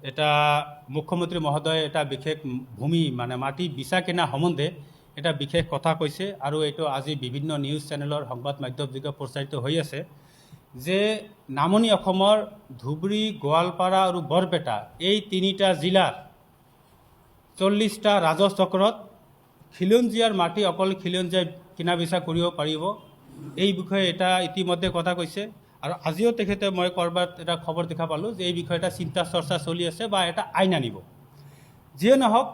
এটা মুখ্যমন্ত্রী মহোদয় এটা বিশেষ ভূমি মানে মাটি বিচা কিনা সম্বন্ধে এটা বিশেষ কথা কৈছে আৰু এইটো আজি বিভিন্ন নিউজ চেনেলৰ সংবাদ মাধ্যমযোগে প্ৰচাৰিত হৈ আছে যে নামনি অসমৰ ধুবুৰী, গোৱালপাৰা আৰু বৰপেটা এই তিনিটা জিলাৰ 40টা ৰাজহ চক্ৰত খিলঞ্জীয়াৰ মাটি অকল খিলঞ্জীয়াই কিনা বিচা কৰিব পাৰিব। এই বিষয়ে এটা ইতিমধ্যে কথা কৈছে আৰু আজিও তেখেতে মই ক'ৰবাত এটা খবৰ দেখা পালোঁ যে এই বিষয়ে এটা চিন্তা চৰ্চা চলি আছে বা এটা আইন আনিব। যিয়ে নহওক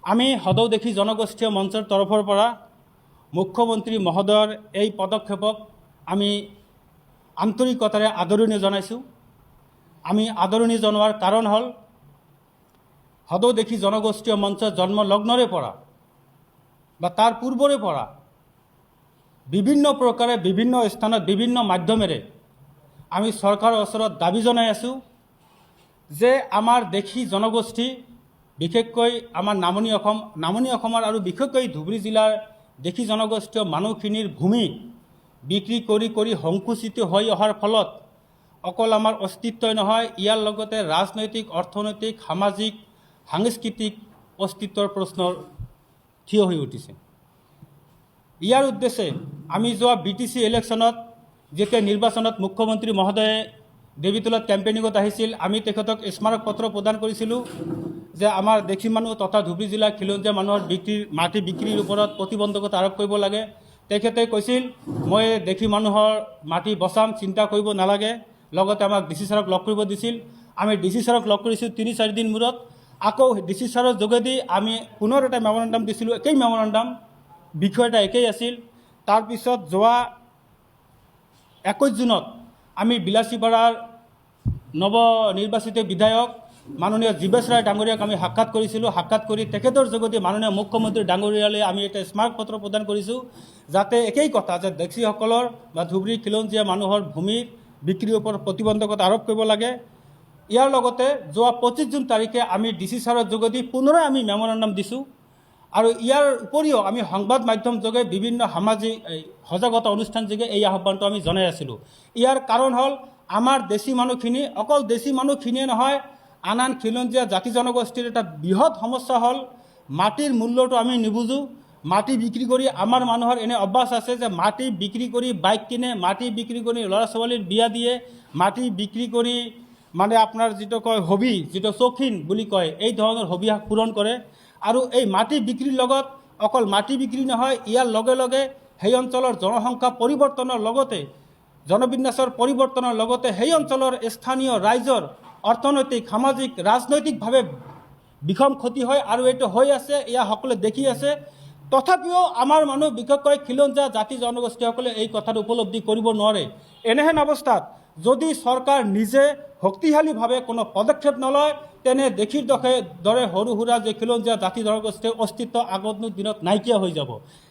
আমি সদৌ দেখি জনগোষ্ঠীয় মঞ্চৰ তৰফৰ পৰা মুখ্যমন্ত্ৰী মহোদয়ৰ এই পদক্ষেপক আমি আন্তৰিকতাৰে আদৰণি জনাইছোঁ। আমি আদৰণি জনোৱাৰ কাৰণ হ'ল সদৌ দেখি জনগোষ্ঠীয় মঞ্চৰ জন্ম লগ্নৰে পৰা বা তাৰ পূৰ্বৰে পৰা বিভিন্ন প্ৰকাৰে বিভিন্ন স্থানত বিভিন্ন মাধ্যমেৰে আমি চৰকাৰৰ ওচৰত দাবী জনাই আছোঁ যে আমাৰ দেখি জনগোষ্ঠী বিশেষকৈ আমাৰ নামনি অসমৰ আৰু বিশেষকৈ ধুবুৰী জিলাৰ দেখি জনগোষ্ঠীয় মানুহখিনিৰ ভূমি বিক্ৰী কৰি কৰি সংকুচিত হৈ অহাৰ ফলত অকল আমাৰ অস্তিত্বই নহয়, ইয়াৰ লগতে ৰাজনৈতিক, অৰ্থনৈতিক, সামাজিক, সাংস্কৃতিক অস্তিত্বৰ প্ৰশ্ন থিয় হৈ উঠিছে। ইয়াৰ উদ্দেশ্যে আমি যোৱা BTC ইলেকশ্যনত যেতিয়া নিৰ্বাচনত মুখ্যমন্ত্ৰী মহোদয়ে দেৱীতোলাত কেম্পেইনিঙত আহিছিল, আমি তেখেতক স্মাৰক পত্ৰ প্ৰদান কৰিছিলোঁ যে আমাৰ দেখি মানুহ তথা ধুবুৰী জিলাৰ খিলঞ্জীয়া মানুহৰ মাটি বিক্ৰীৰ ওপৰত প্ৰতিবন্ধকতা আৰোপ কৰিব লাগে। তেখেতে কৈছিল মই দেখি মানুহৰ মাটি বচাম, চিন্তা কৰিব নালাগে। লগতে আমাক DC ছাৰক লগ কৰিব দিছিল। আমি DC ছাৰক লগ কৰিছোঁ 3-4 দিন মূৰত। আকৌ DC ছাৰৰ যোগেদি আমি পুনৰ এটা মেমৰেণ্ডাম দিছিলোঁ, একেই মেমৰেণ্ডাম, বিষয়টা একেই আছিল। তাৰপিছত যোৱা 21 জুনত আমি বিলাসীপাৰাৰ নৱনিৰ্বাচিত বিধায়ক মাননীয় জীৱেশ ৰায় ডাঙৰীয়াক আমি সাক্ষাৎ কৰিছিলোঁ। সাক্ষাৎ কৰি তেখেতৰ যোগেদি মাননীয় মুখ্যমন্ত্ৰী ডাঙৰীয়ালৈ আমি এটা স্মাৰক পত্ৰ প্ৰদান কৰিছোঁ যাতে একেই কথা যে দেখীসকলৰ বা ধুবুৰী খিলঞ্জীয়া মানুহৰ ভূমিৰ বিক্ৰীৰ ওপৰত প্ৰতিবন্ধকতা আৰোপ কৰিব লাগে। ইয়াৰ লগতে যোৱা 25 জুন তাৰিখে আমি DC ছাৰৰ যোগেদি পুনৰাই আমি মেমৰেণ্ডাম দিছোঁ আৰু ইয়াৰ উপৰিও আমি সংবাদ মাধ্যম যোগে বিভিন্ন সামাজিক সজাগতা অনুষ্ঠান যোগে এই আহ্বানটো আমি জনাই আছিলোঁ। ইয়াৰ কাৰণ হ'ল আমাৰ দেশী মানুহখিনি, অকল দেশী মানুহখিনিয়ে নহয়, আন আন খিলঞ্জীয়া জাতি জনগোষ্ঠীৰ এটা বৃহৎ সমস্যা হ'ল মাটিৰ মূল্যটো আমি নুবুজোঁ। মাটি বিক্ৰী কৰি আমাৰ মানুহৰ এনে অভ্যাস আছে যে মাটি বিক্ৰী কৰি বাইক কিনে, মাটি বিক্ৰী কৰি ল'ৰা ছোৱালীৰ বিয়া দিয়ে, মাটি বিক্ৰী কৰি মানে আপোনাৰ যিটো কয় হবি, যিটো চৌখিন বুলি কয়, এই ধৰণৰ হবি পূৰণ কৰে। আৰু এই মাটি বিক্ৰীৰ লগত অকল মাটি বিক্ৰী নহয়, ইয়াৰ লগে লগে সেই অঞ্চলৰ জনসংখ্যা পৰিৱৰ্তনৰ লগতে জনবিন্যাসৰ পৰিৱৰ্তনৰ লগতে সেই অঞ্চলৰ স্থানীয় ৰাইজৰ অৰ্থনৈতিক, সামাজিক, ৰাজনৈতিকভাৱে বিষম ক্ষতি হয় আৰু এইটো হৈ আছে, এয়া সকলোৱে দেখি আছে। তথাপিও আমাৰ মানুহ বিশেষকৈ খিলঞ্জীয়া জাতি জনগোষ্ঠীসকলে এই কথাটো উপলব্ধি কৰিব নোৱাৰে। এনেহেন অৱস্থাত যদি চৰকাৰ নিজে শক্তিশালীভাৱে কোনো পদক্ষেপ নলয় তেনে দেশীৰ দৰে সৰু সুৰা যে খিলঞ্জীয়া জাতি জনগোষ্ঠীৰ অস্তিত্ব আগন্তুক দিনত নাইকিয়া হৈ যাব।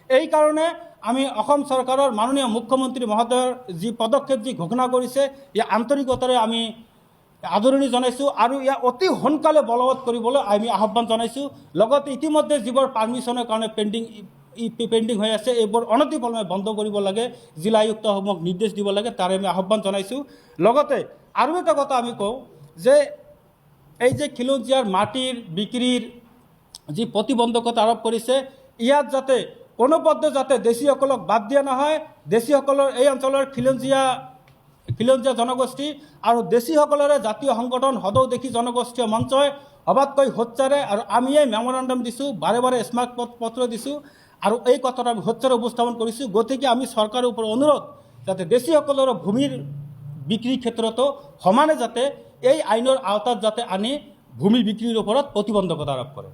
এই কাৰণে আমি অসম চৰকাৰৰ মাননীয় মুখ্যমন্ত্ৰী মহোদয়ৰ যি পদক্ষেপ, যি ঘোষণা কৰিছে, ইয়াৰ আন্তৰিকতাৰে আমি আদৰণি জনাইছোঁ আৰু ইয়াক অতি সোনকালে বলবৎ কৰিবলৈ আমি আহ্বান জনাইছোঁ। লগতে ইতিমধ্যে যিবোৰ পাৰ্মিশ্যনৰ কাৰণে পেণ্ডিং হৈ আছে এইবোৰ অনতিপলমে বন্ধ কৰিব লাগে, জিলা আয়ুক্তসমূহক নিৰ্দেশ দিব লাগে, তাৰে আমি আহ্বান জনাইছোঁ। লগতে আৰু এটা কথা আমি কওঁ যে এই যে খিলঞ্জীয়াৰ মাটিৰ বিক্ৰীৰ যি প্ৰতিবন্ধকতা আৰোপ কৰিছে, ইয়াত যাতে কোনোপধ্যে যাতে দেশীসকলক বাদ দিয়া নহয়। দেশীসকলৰ এই অঞ্চলৰ খিলঞ্জীয়া জনগোষ্ঠী আৰু দেশীসকলৰে জাতীয় সংগঠন সদৌ দেখি জনগোষ্ঠীয় মঞ্চই সবাতকৈ সোচ্চাৰে আৰু আমি এই মেমৰেণ্ডাম দিছোঁ, বাৰে বাৰে স্মাৰক পত্ৰ দিছোঁ আৰু এই কথাটো আমি সোচ্চাৰে উপস্থাপন কৰিছোঁ। গতিকে আমি চৰকাৰৰ ওপৰত অনুৰোধ যাতে দেশীসকলৰ ভূমিৰ বিক্ৰীৰ ক্ষেত্ৰতো সমানে যাতে এই আইনৰ আওতাত যাতে আনি ভূমি বিক্ৰীৰ ওপৰত প্ৰতিবন্ধকতা আৰোপ কৰে।